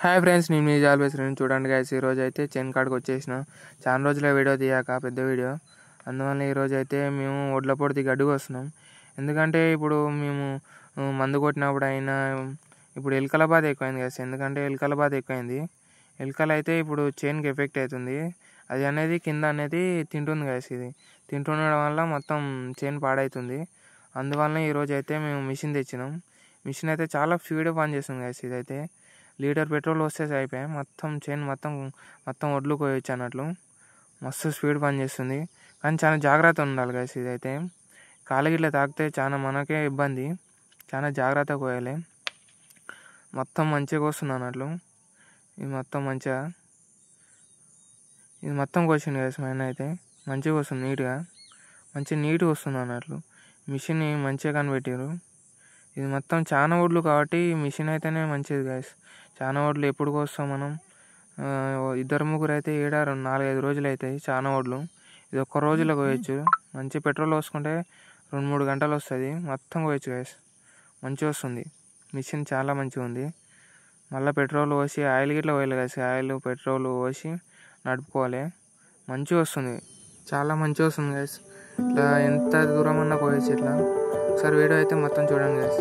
Hi friends, నేను me always చూడండి guys. ఈరోజు అయితే చెన్ కాడికి వచ్చేసిన. చాలా రోజుల వీడియో తీయాక పెద్ద వీడియో, అందువల్ల ఈరోజు అయితే మేము ఒడ్ల పొడిది గడ్డుకు వస్తున్నాం. ఎందుకంటే ఇప్పుడు మేము మందు కొట్టినప్పుడు అయినా ఇప్పుడు ఎలుకల బాధ ఎక్కువైంది గైస్. ఎందుకంటే ఎలుకల బాధ ఎక్కువైంది. ఎలుకలు అయితే ఇప్పుడు చేన్కి ఎఫెక్ట్ అవుతుంది. అది అనేది కింద అనేది తింటుంది గైస్. ఇది తింటుండడం వల్ల మొత్తం చేను పాడవుతుంది. అందువల్ల ఈరోజు అయితే మేము మిషన్ తెచ్చినాం. మిషన్ అయితే చాలా స్పీడ్గా పనిచేస్తుంది గైస్. ఇదైతే లీటర్ పెట్రోల్ వస్తే అయిపోయాయి, మొత్తం చైన్ మొత్తం ఒడ్లు కోయొచ్చు అన్నట్లు. మస్తు స్పీడ్ పనిచేస్తుంది, కానీ చాలా జాగ్రత్త ఉండాలి గైస్. ఇదైతే కాలిగిట్లా తాకితే చాలా మనకే ఇబ్బంది. చాలా జాగ్రత్తగా కోయాలి. మొత్తం మంచిగా వస్తుంది అన్నట్లు. ఇది మొత్తం మంచిగా కోసింది గైస్. మైన అయితే మంచిగా వస్తుంది, నీట్గా వస్తుంది అన్నట్లు. మిషన్ మంచిగా కనిపెట్టారు. ఇది మొత్తం చాలా ఓడ్లు కాబట్టి మిషన్ అయితేనే మంచిది గైస్. చాలా ఓడ్లు ఎప్పుడు కోస్తాం మనం? 2-3 అయితే 4-5 రోజులు అవుతాయి. చాలా ఓడ్లు ఇది ఒక్క రోజులో కోయచ్చు. మంచి పెట్రోల్ పోసుకుంటే 2-3 గంటలు వస్తుంది, మొత్తం కోయచ్చు గైస్. మంచిగా వస్తుంది మిషన్, చాలా మంచిగా ఉంది. మళ్ళీ పెట్రోల్ పోసి ఆయిల్ గిట్లా పోయాలి గైస్. ఆయిల్ పెట్రోల్ పోసి నడుపుకోవాలి. మంచిగా వస్తుంది, చాలా మంచిగా వస్తుంది గైస్. ఇట్లా ఎంత దూరం అన్నా కోయచ్చు ఇట్లా. ఒకసారి వీడియో అయితే మొత్తం చూడండి గైస్.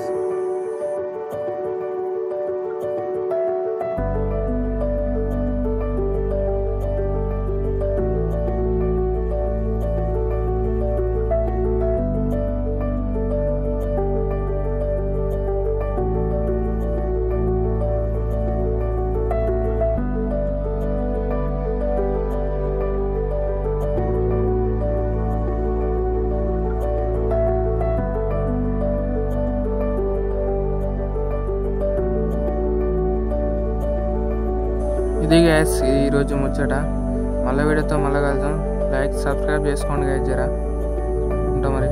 ఇది గ్యాస్ ఈరోజు ముచ్చట. మళ్ళీ వీడియోతో మళ్ళీ కలుద్దాం. లైక్ సబ్స్క్రైబ్ చేసుకోండి గ్యాస్. జరా ఉంటా మరి.